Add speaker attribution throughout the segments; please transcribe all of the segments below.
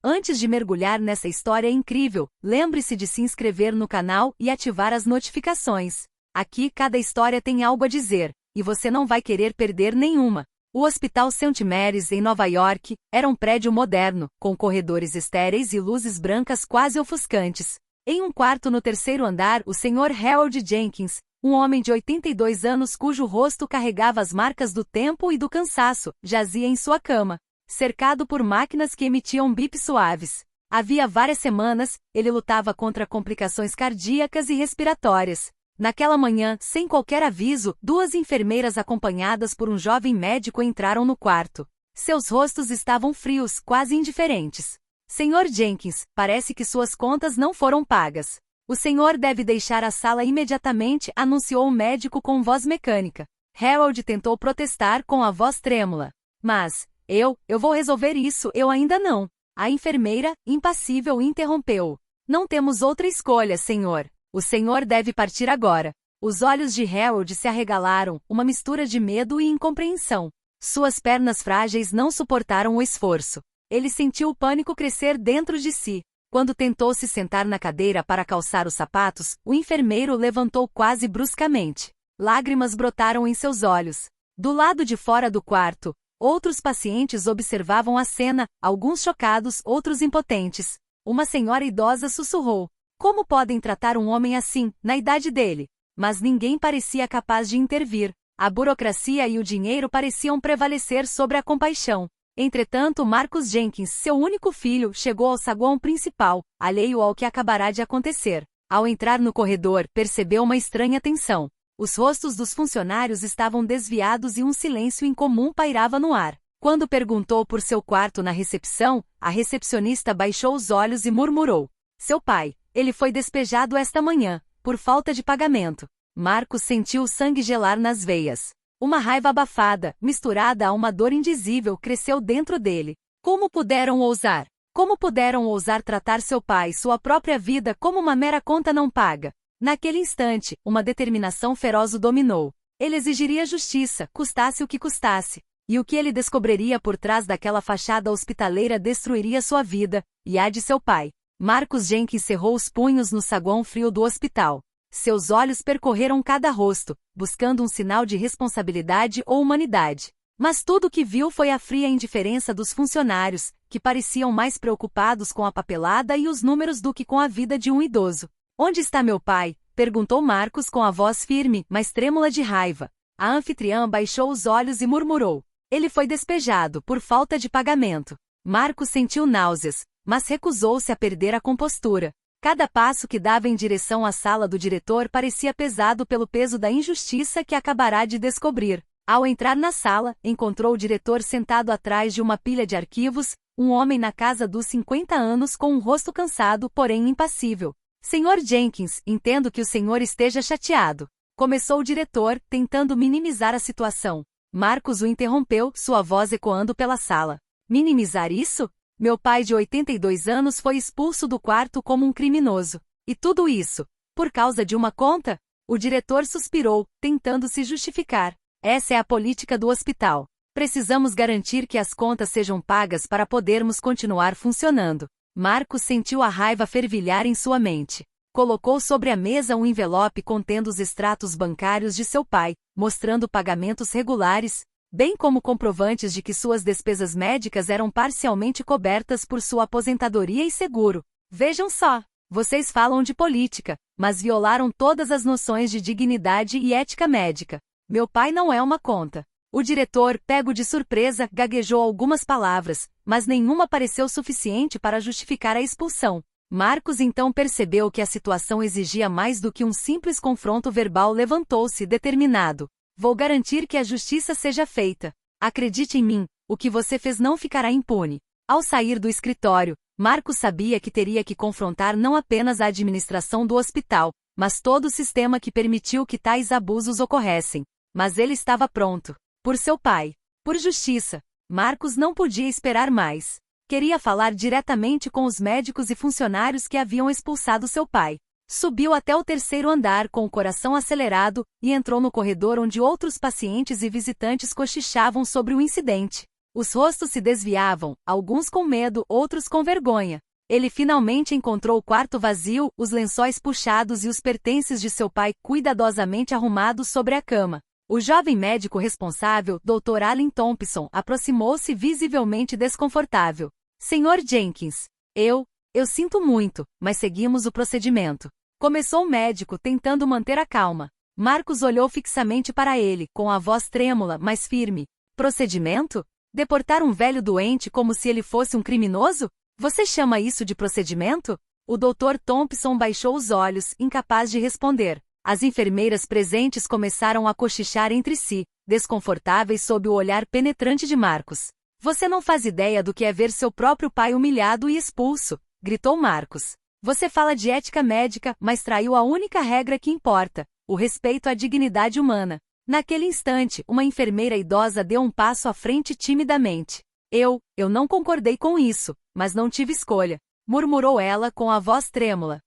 Speaker 1: Antes de mergulhar nessa história incrível, lembre-se de se inscrever no canal e ativar as notificações. Aqui cada história tem algo a dizer, e você não vai querer perder nenhuma. O Hospital St. Mary's, em Nova York, era um prédio moderno, com corredores estéreis e luzes brancas quase ofuscantes. Em um quarto no terceiro andar, o Sr. Harold Jenkins, um homem de 82 anos cujo rosto carregava as marcas do tempo e do cansaço, jazia em sua cama, cercado por máquinas que emitiam bips suaves. Havia várias semanas, ele lutava contra complicações cardíacas e respiratórias. Naquela manhã, sem qualquer aviso, duas enfermeiras acompanhadas por um jovem médico entraram no quarto. Seus rostos estavam frios, quase indiferentes. Sr. Jenkins, parece que suas contas não foram pagas. O senhor deve deixar a sala imediatamente, anunciou o médico com voz mecânica. Harold tentou protestar com a voz trêmula. Mas, eu vou resolver isso, eu ainda não. A enfermeira, impassível, interrompeu. Não temos outra escolha, senhor. O senhor deve partir agora. Os olhos de Harold se arregalaram, uma mistura de medo e incompreensão. Suas pernas frágeis não suportaram o esforço. Ele sentiu o pânico crescer dentro de si. Quando tentou se sentar na cadeira para calçar os sapatos, o enfermeiro levantou quase bruscamente. Lágrimas brotaram em seus olhos. Do lado de fora do quarto, outros pacientes observavam a cena, alguns chocados, outros impotentes. Uma senhora idosa sussurrou. Como podem tratar um homem assim, na idade dele? Mas ninguém parecia capaz de intervir. A burocracia e o dinheiro pareciam prevalecer sobre a compaixão. Entretanto, Marcus Jenkins, seu único filho, chegou ao saguão principal, alheio ao que acabará de acontecer. Ao entrar no corredor, percebeu uma estranha tensão. Os rostos dos funcionários estavam desviados e um silêncio incomum pairava no ar. Quando perguntou por seu quarto na recepção, a recepcionista baixou os olhos e murmurou. Seu pai. Ele foi despejado esta manhã, por falta de pagamento. Marcos sentiu o sangue gelar nas veias. Uma raiva abafada, misturada a uma dor indizível, cresceu dentro dele. Como puderam ousar? Como puderam ousar tratar seu pai e sua própria vida como uma mera conta não paga? Naquele instante, uma determinação feroz o dominou. Ele exigiria justiça, custasse o que custasse. E o que ele descobriria por trás daquela fachada hospitaleira destruiria sua vida, e a de seu pai. Marcus Jenkins cerrou os punhos no saguão frio do hospital. Seus olhos percorreram cada rosto, buscando um sinal de responsabilidade ou humanidade. Mas tudo o que viu foi a fria indiferença dos funcionários, que pareciam mais preocupados com a papelada e os números do que com a vida de um idoso. Onde está meu pai? Perguntou Marcus com a voz firme, mas trêmula de raiva. A anfitriã baixou os olhos e murmurou. Ele foi despejado, por falta de pagamento. Marcus sentiu náuseas, mas recusou-se a perder a compostura. Cada passo que dava em direção à sala do diretor parecia pesado pelo peso da injustiça que acabará de descobrir. Ao entrar na sala, encontrou o diretor sentado atrás de uma pilha de arquivos, um homem na casa dos 50 anos com um rosto cansado, porém impassível. Sr. Jenkins, entendo que o senhor esteja chateado. Começou o diretor, tentando minimizar a situação. Marcus o interrompeu, sua voz ecoando pela sala. Minimizar isso? Meu pai de 82 anos foi expulso do quarto como um criminoso. E tudo isso, por causa de uma conta? O diretor suspirou, tentando se justificar. Essa é a política do hospital. Precisamos garantir que as contas sejam pagas para podermos continuar funcionando. Marcos sentiu a raiva fervilhar em sua mente. Colocou sobre a mesa um envelope contendo os extratos bancários de seu pai, mostrando pagamentos regulares, bem como comprovantes de que suas despesas médicas eram parcialmente cobertas por sua aposentadoria e seguro. Vejam só, vocês falam de política, mas violaram todas as noções de dignidade e ética médica. Meu pai não é uma conta. O diretor, pego de surpresa, gaguejou algumas palavras, mas nenhuma pareceu suficiente para justificar a expulsão. Marcos então percebeu que a situação exigia mais do que um simples confronto verbal. Levantou-se determinado. Vou garantir que a justiça seja feita. Acredite em mim, o que você fez não ficará impune. Ao sair do escritório, Marcos sabia que teria que confrontar não apenas a administração do hospital, mas todo o sistema que permitiu que tais abusos ocorressem. Mas ele estava pronto. Por seu pai. Por justiça. Marcos não podia esperar mais. Queria falar diretamente com os médicos e funcionários que haviam expulsado seu pai. Subiu até o terceiro andar com o coração acelerado e entrou no corredor onde outros pacientes e visitantes cochichavam sobre o incidente. Os rostos se desviavam, alguns com medo, outros com vergonha. Ele finalmente encontrou o quarto vazio, os lençóis puxados e os pertences de seu pai cuidadosamente arrumados sobre a cama. O jovem médico responsável, Dr. Allen Thompson, aproximou-se visivelmente desconfortável. Senhor Jenkins, eu sinto muito, mas seguimos o procedimento. Começou o médico tentando manter a calma. Marcus olhou fixamente para ele, com a voz trêmula, mas firme. Procedimento? Deportar um velho doente como se ele fosse um criminoso? Você chama isso de procedimento? O Dr. Thompson baixou os olhos, incapaz de responder. As enfermeiras presentes começaram a cochichar entre si, desconfortáveis sob o olhar penetrante de Marcus. Você não faz ideia do que é ver seu próprio pai humilhado e expulso, gritou Marcus. Você fala de ética médica, mas traiu a única regra que importa, o respeito à dignidade humana. Naquele instante, uma enfermeira idosa deu um passo à frente timidamente. Eu não concordei com isso, mas não tive escolha, murmurou ela com a voz trêmula.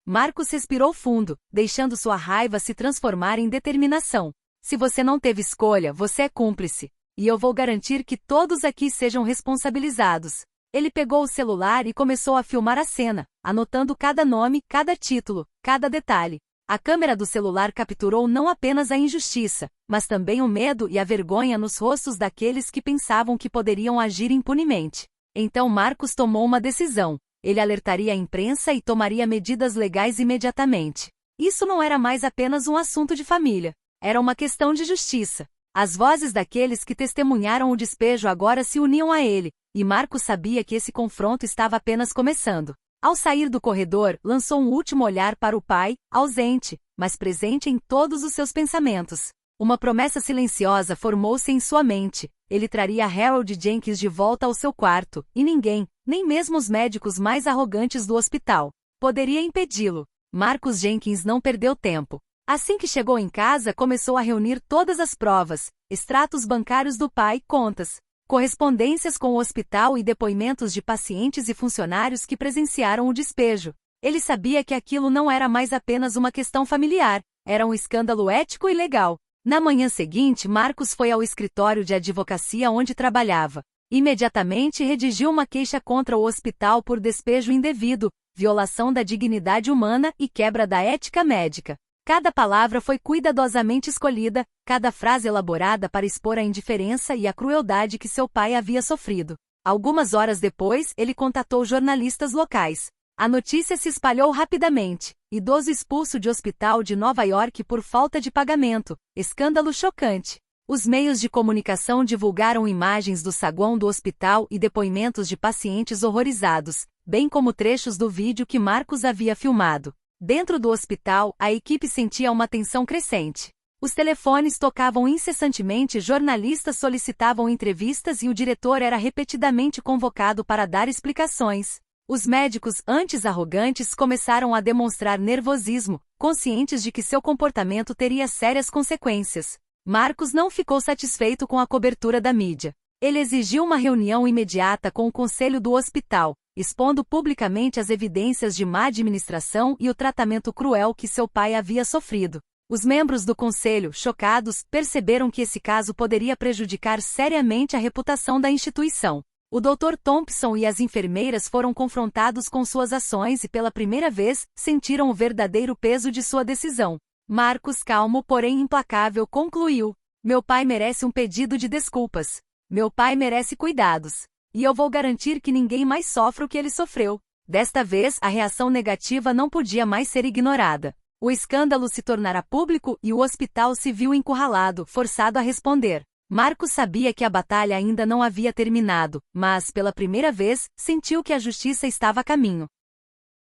Speaker 1: Marcus respirou fundo, deixando sua raiva se transformar em determinação. Se você não teve escolha, você é cúmplice. E eu vou garantir que todos aqui sejam responsabilizados. Ele pegou o celular e começou a filmar a cena, anotando cada nome, cada título, cada detalhe. A câmera do celular capturou não apenas a injustiça, mas também o medo e a vergonha nos rostos daqueles que pensavam que poderiam agir impunemente. Então Marcus tomou uma decisão. Ele alertaria a imprensa e tomaria medidas legais imediatamente. Isso não era mais apenas um assunto de família. Era uma questão de justiça. As vozes daqueles que testemunharam o despejo agora se uniam a ele, e Marcus sabia que esse confronto estava apenas começando. Ao sair do corredor, lançou um último olhar para o pai, ausente, mas presente em todos os seus pensamentos. Uma promessa silenciosa formou-se em sua mente. Ele traria Harold Jenkins de volta ao seu quarto, e ninguém, nem mesmo os médicos mais arrogantes do hospital, poderia impedi-lo. Marcus Jenkins não perdeu tempo. Assim que chegou em casa, começou a reunir todas as provas, extratos bancários do pai, contas, correspondências com o hospital e depoimentos de pacientes e funcionários que presenciaram o despejo. Ele sabia que aquilo não era mais apenas uma questão familiar, era um escândalo ético e legal. Na manhã seguinte, Marcus foi ao escritório de advocacia onde trabalhava. Imediatamente redigiu uma queixa contra o hospital por despejo indevido, violação da dignidade humana e quebra da ética médica. Cada palavra foi cuidadosamente escolhida, cada frase elaborada para expor a indiferença e a crueldade que seu pai havia sofrido. Algumas horas depois, ele contatou jornalistas locais. A notícia se espalhou rapidamente. Idoso expulso de hospital de Nova York por falta de pagamento. Escândalo chocante. Os meios de comunicação divulgaram imagens do saguão do hospital e depoimentos de pacientes horrorizados, bem como trechos do vídeo que Marcus havia filmado. Dentro do hospital, a equipe sentia uma tensão crescente. Os telefones tocavam incessantemente, jornalistas solicitavam entrevistas e o diretor era repetidamente convocado para dar explicações. Os médicos, antes arrogantes, começaram a demonstrar nervosismo, conscientes de que seu comportamento teria sérias consequências. Marcus não ficou satisfeito com a cobertura da mídia. Ele exigiu uma reunião imediata com o conselho do hospital, expondo publicamente as evidências de má administração e o tratamento cruel que seu pai havia sofrido. Os membros do conselho, chocados, perceberam que esse caso poderia prejudicar seriamente a reputação da instituição. O Dr. Thompson e as enfermeiras foram confrontados com suas ações e pela primeira vez, sentiram o verdadeiro peso de sua decisão. Marcus, calmo porém implacável, concluiu: meu pai merece um pedido de desculpas. Meu pai merece cuidados. E eu vou garantir que ninguém mais sofra o que ele sofreu. Desta vez, a reação negativa não podia mais ser ignorada. O escândalo se tornara público e o hospital se viu encurralado, forçado a responder. Marcus sabia que a batalha ainda não havia terminado, mas, pela primeira vez, sentiu que a justiça estava a caminho.